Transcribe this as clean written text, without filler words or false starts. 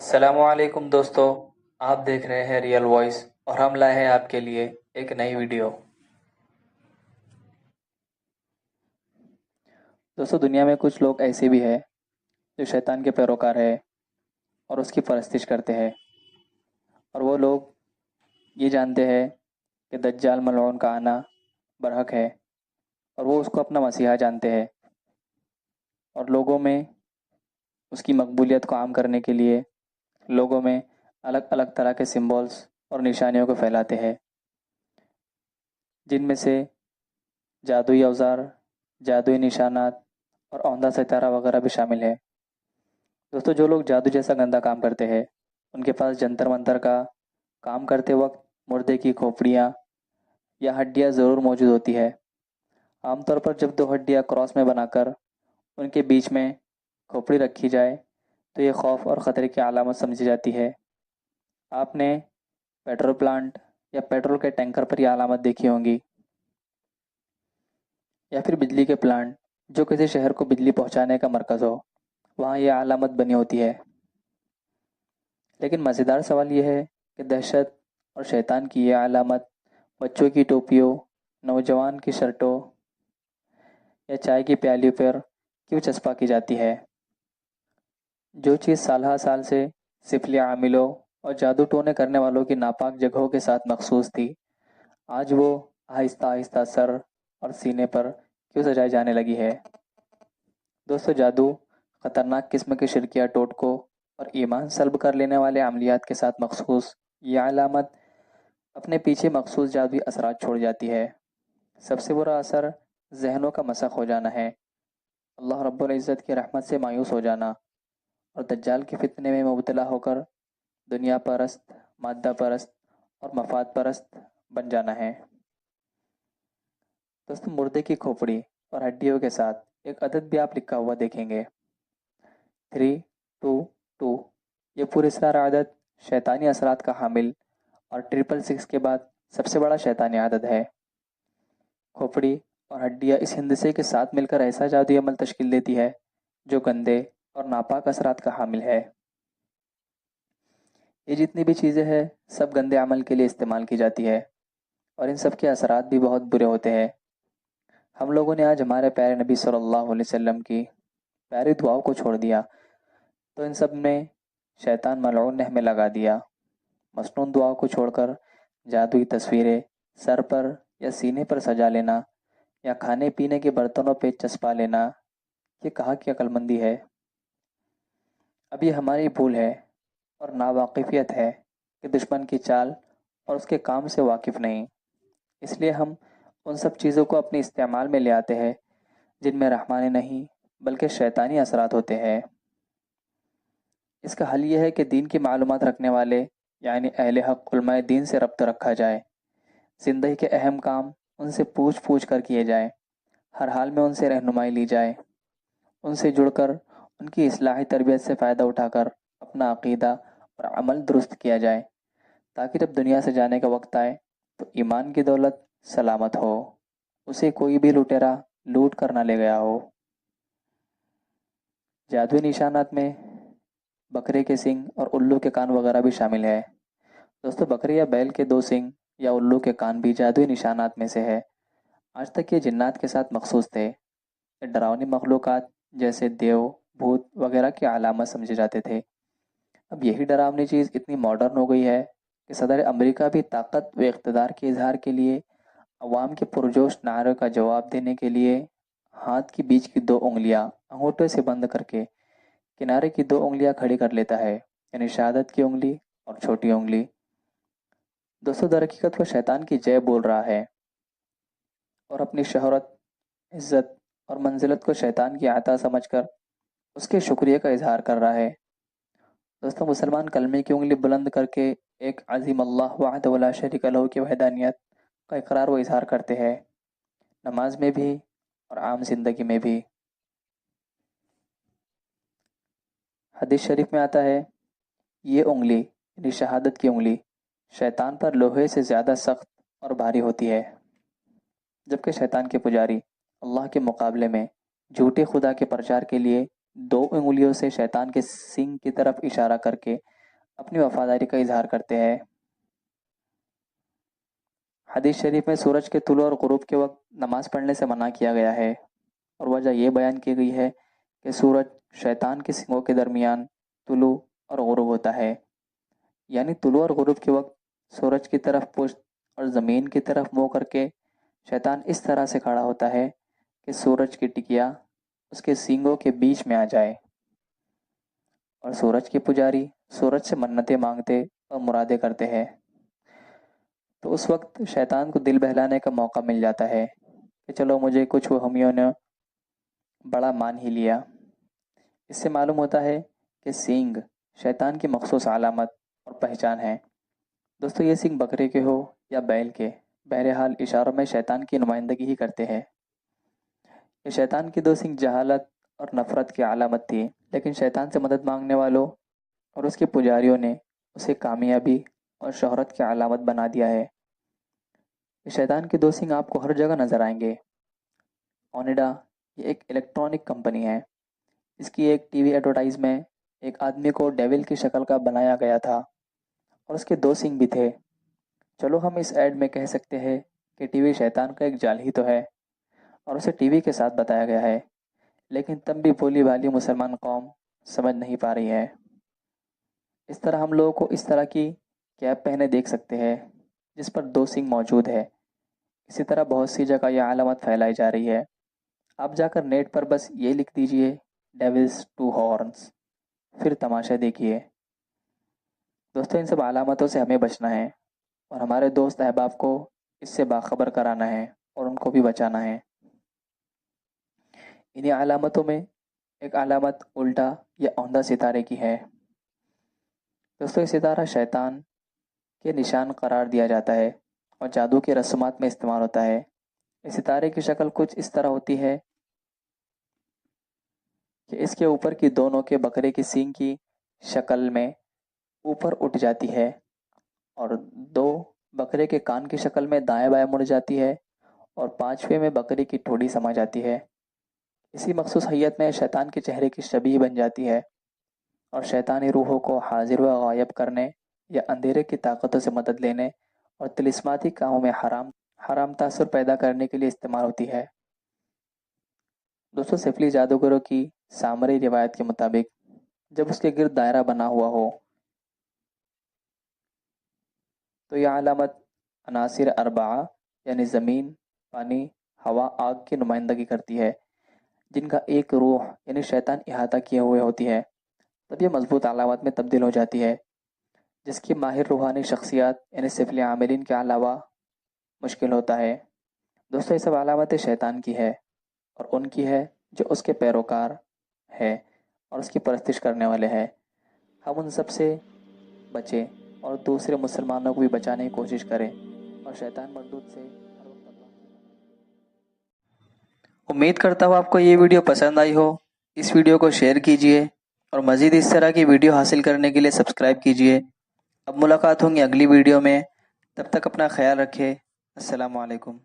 السلام علیکم دوستو، آپ دیکھ رہے ہیں ریئل وائس اور ہم لائے ہیں آپ کے لیے ایک نئی ویڈیو۔ دوستو، دنیا میں کچھ لوگ ایسے بھی ہیں جو شیطان کے پیروکار ہیں اور اس کی پرستش کرتے ہیں، اور وہ لوگ یہ جانتے ہیں کہ دجال ملعون کا آنا برحق ہے اور وہ اس کو اپنا مسیحا جانتے ہیں، اور لوگوں میں اس کی مقبولیت کو عام کرنے کے لیے لوگوں میں الگ الگ طرح کے سمبولز اور نشانیوں کو پھیلاتے ہیں، جن میں سے جادوئی اوزار، جادوئی نشانات اور اوندھا ستارہ وغیرہ بھی شامل ہے۔ دوستو، جو لوگ جادو جیسا گندا کام کرتے ہیں ان کے پاس جنتر منتر کا کام کرتے وقت مردے کی کھوپڑیاں یا ہڈیاں ضرور موجود ہوتی ہے۔ عام طور پر جب دو ہڈیاں کراس میں بنا کر ان کے بیچ میں کھوپڑی رکھی جائے تو یہ خوف اور خطرے کی علامت سمجھی جاتی ہے۔ آپ نے پیٹرول پلانٹ یا پیٹرول کے ٹینکر پر یہ علامت دیکھی ہوں گی، یا پھر بجلی کے پلانٹ جو کسی شہر کو بجلی پہنچانے کا مرکز ہو، وہاں یہ علامت بنی ہوتی ہے۔ لیکن مزیدار سوال یہ ہے کہ دہشت اور شیطان کی یہ علامت بچوں کی ٹوپیوں، نوجوان کی شرٹوں یا چائے کی پیالی پر کیوں چسپاں کی جاتی ہے؟ جو چیز سالہ سال سے سفلی عاملوں اور جادو ٹونے کرنے والوں کی ناپاک جگہوں کے ساتھ مخصوص تھی، آج وہ آہستہ آہستہ سر اور سینے پر کیوں سجائی جانے لگی ہے؟ دوستو، جادو خطرناک قسم کے شرکیہ ٹوٹکوں اور ایمان سلب کر لینے والے عملیات کے ساتھ مخصوص یہ علامت اپنے پیچھے مخصوص جادوئی اثرات چھوڑ جاتی ہے۔ سب سے برا اثر ذہنوں کا مسخ ہو جانا ہے، اللہ رب العزت کی رحمت سے مایوس ہو جانا اور دجال کے فتنے میں مبتلا ہو کر دنیا پرست، مادہ پرست اور مفاد پرست بن جانا ہے۔ دوستو، مردے کی کھوپڑی اور ہڈیوں کے ساتھ ایک عدد بھی آپ لکھا ہوا دیکھیں گے، 322۔ یہ پورے سار عدد شیطانی اثرات کا حامل اور 666 کے بعد سب سے بڑا شیطانی عدد ہے۔ کھوپڑی اور ہڈیاں اس ہندسے کے ساتھ مل کر ایسا جادوئی عمل تشکیل دیتی ہے جو گندے اور ناپاک اثرات کا حامل ہے۔ یہ جتنی بھی چیزیں ہیں سب گندے عمل کے لیے استعمال کی جاتی ہے، اور ان سب کے اثرات بھی بہت برے ہوتے ہیں۔ ہم لوگوں نے آج ہمارے پیارے نبی صلی اللہ علیہ وسلم کی پیاری دعاؤں کو چھوڑ دیا تو ان سب نے شیطان ملعون نے ہمیں لگا دیا۔ مسنون دعاؤں کو چھوڑ کر جادوئی تصویریں سر پر یا سینے پر سجا لینا یا کھانے پینے کے برتنوں پہ چسپا لینا، یہ کہاں کی عقل مندی ہے؟ اب یہ ہماری بھول ہے اور ناواقفیت ہے کہ دشمن کی چال اور اس کے کام سے واقف نہیں، اس لیے ہم ان سب چیزوں کو اپنے استعمال میں لے آتے ہیں جن میں رحمانی نہیں بلکہ شیطانی اثرات ہوتے ہیں۔ اس کا حل یہ ہے کہ دین کی معلومات رکھنے والے یعنی اہل حق علماء دین سے ربط رکھا جائے، زندگی کے اہم کام ان سے پوچھ پوچھ کر کیے جائیں، ہر حال میں ان سے رہنمائی لی جائے، ان سے جڑ کر ان کی اصلاحی تربیت سے فائدہ اٹھا کر اپنا عقیدہ اور عمل درست کیا جائے، تاکہ جب دنیا سے جانے کا وقت آئے تو ایمان کی دولت سلامت ہو، اسے کوئی بھی لٹیرا لوٹ کر نہ لے گیا ہو۔ جادوئی نشانات میں بکرے کے سینگ اور الو کے کان وغیرہ بھی شامل ہے۔ دوستو، بکرے یا بیل کے دو سینگ یا الو کے کان بھی جادوئی نشانات میں سے ہے۔ آج تک یہ جنات کے ساتھ مخصوص تھے، یہ ڈراؤنی مخلوقات جیسے دیو، بھوت وغیرہ کی علامت سمجھے جاتے تھے۔ اب یہی ڈراؤنی چیز اتنی ماڈرن ہو گئی ہے کہ صدر امریکہ بھی طاقت و اقتدار کے اظہار کے لیے عوام کے پرجوش نعروں کا جواب دینے کے لیے ہاتھ کی بیچ کی دو انگلیاں انگوٹھے سے بند کر کے کنارے کی دو انگلیاں کھڑی کر لیتا ہے، یعنی شہادت کی انگلی اور چھوٹی انگلی۔ دوستو، در حقیقت وہ شیطان کی جے بول رہا ہے اور اپنی شہرت، عزت اور منزلت کو شیطان کی عطا سمجھ کر اس کے شکریہ کا اظہار کر رہا ہے۔ دوستو، مسلمان کلمے کی انگلی بلند کر کے ایک عظیم اللہ وحدہ لا شریک لہ کی وحدانیت کا اقرار و اظہار کرتے ہیں، نماز میں بھی اور عام زندگی میں بھی۔ حدیث شریف میں آتا ہے، یہ انگلی یعنی شہادت کی انگلی شیطان پر لوہے سے زیادہ سخت اور بھاری ہوتی ہے، جبکہ شیطان کے پجاری اللہ کے مقابلے میں جھوٹے خدا کے پرچار کے لیے دو انگلیوں سے شیطان کے سینگ کی طرف اشارہ کر کے اپنی وفاداری کا اظہار کرتے ہیں۔ حدیث شریف میں سورج کے طلوع اور غروب کے وقت نماز پڑھنے سے منع کیا گیا ہے، اور وجہ یہ بیان کی گئی ہے کہ سورج شیطان کے سنگوں کے درمیان طلوع اور غروب ہوتا ہے، یعنی طلوع اور غروب کے وقت سورج کی طرف پشت اور زمین کی طرف منہ کر کے شیطان اس طرح سے کھڑا ہوتا ہے کہ سورج کی ٹکیا اس کے سینگوں کے بیچ میں آ جائے، اور سورج کے پجاری سورج سے منتیں مانگتے اور مرادیں کرتے ہیں، تو اس وقت شیطان کو دل بہلانے کا موقع مل جاتا ہے کہ چلو مجھے کچھ وہمیوں نے بڑا مان ہی لیا۔ اس سے معلوم ہوتا ہے کہ سینگ شیطان کی مخصوص علامت اور پہچان ہے۔ دوستو یہ سینگ بکرے کے ہو یا بیل کے، بہرحال اشاروں میں شیطان کی نمائندگی ہی کرتے ہیں۔ یہ شیطان کی دو سینگ جہالت اور نفرت کی علامت تھی، لیکن شیطان سے مدد مانگنے والوں اور اس کے پجاریوں نے اسے کامیابی اور شہرت کی علامت بنا دیا ہے۔ یہ شیطان کے دو سینگ آپ کو ہر جگہ نظر آئیں گے۔ اونیڈا یہ ایک الیکٹرانک کمپنی ہے۔ اس کی ایک ٹی وی ایڈورٹائز میں ایک آدمی کو ڈیول کی شکل کا بنایا گیا تھا اور اس کے دو سینگ بھی تھے۔ چلو ہم اس ایڈ میں کہہ سکتے ہیں کہ ٹی وی شیطان کا ایک جال ہی تو ہے اور اسے ٹی وی کے ساتھ بتایا گیا ہے، لیکن تب بھی بھولی بھالی مسلمان قوم سمجھ نہیں پا رہی ہے۔ اس طرح ہم لوگوں کو اس طرح کی کیپ پہنے دیکھ سکتے ہیں جس پر دو سینگ موجود ہے۔ اسی طرح بہت سی جگہ یہ علامت پھیلائی جا رہی ہے۔ آپ جا کر نیٹ پر بس یہ لکھ دیجئے ڈیولز ٹو ہارنز، پھر تماشا دیکھیے۔ دوستو ان سب علامتوں سے ہمیں بچنا ہے اور ہمارے دوست احباب کو اس سے باخبر کرانا ہے اور ان کو بھی بچانا ہے۔ انہی علامتوں میں ایک علامت الٹا یا اوندھا ستارے کی ہے۔ دوستو یہ ستارہ شیطان کے نشان قرار دیا جاتا ہے اور جادو کی رسومات میں استعمال ہوتا ہے۔ اس ستارے کی شکل کچھ اس طرح ہوتی ہے کہ اس کے اوپر کی دونوں کے بکرے کی سینگ کی شکل میں اوپر اٹھ جاتی ہے اور دو بکرے کے کان کی شکل میں دائیں بائیں مڑ جاتی ہے اور پانچویں میں بکری کی ٹھوڑی سما جاتی ہے۔ اسی مخصوص حیت میں شیطان کے چہرے کی شبیہ بن جاتی ہے اور شیطانی روحوں کو حاضر و غائب کرنے یا اندھیرے کی طاقتوں سے مدد لینے اور طلسماتی کاموں میں حرام تاثر پیدا کرنے کے لیے استعمال ہوتی ہے۔ دوستو سفلی جادوگروں کی سامری روایت کے مطابق جب اس کے گرد دائرہ بنا ہوا ہو تو یہ علامت عناصر اربعہ یعنی زمین، پانی، ہوا، آگ کی نمائندگی کرتی ہے، جن کا ایک روح یعنی شیطان احاطہ کیے ہوئے ہوتی ہے۔ تب یہ مضبوط علامت میں تبدیل ہو جاتی ہے، جس کی ماہر روحانی شخصیات یعنی سفلی عاملین کے علاوہ مشکل ہوتا ہے۔ دوستو یہ سب علامتیں شیطان کی ہے اور ان کی ہے جو اس کے پیروکار ہے اور اس کی پرستش کرنے والے ہیں۔ ہم ان سب سے بچیں اور دوسرے مسلمانوں کو بھی بچانے کی کوشش کریں اور شیطان مردود سے امید کرتا ہوں آپ کو یہ ویڈیو پسند آئی ہو۔ اس ویڈیو کو شیئر کیجئے اور مزید اس طرح کی ویڈیو حاصل کرنے کے لیے سبسکرائب کیجئے۔ اب ملاقات ہوں گی اگلی ویڈیو میں، تب تک اپنا خیال رکھیں۔ السلام علیکم۔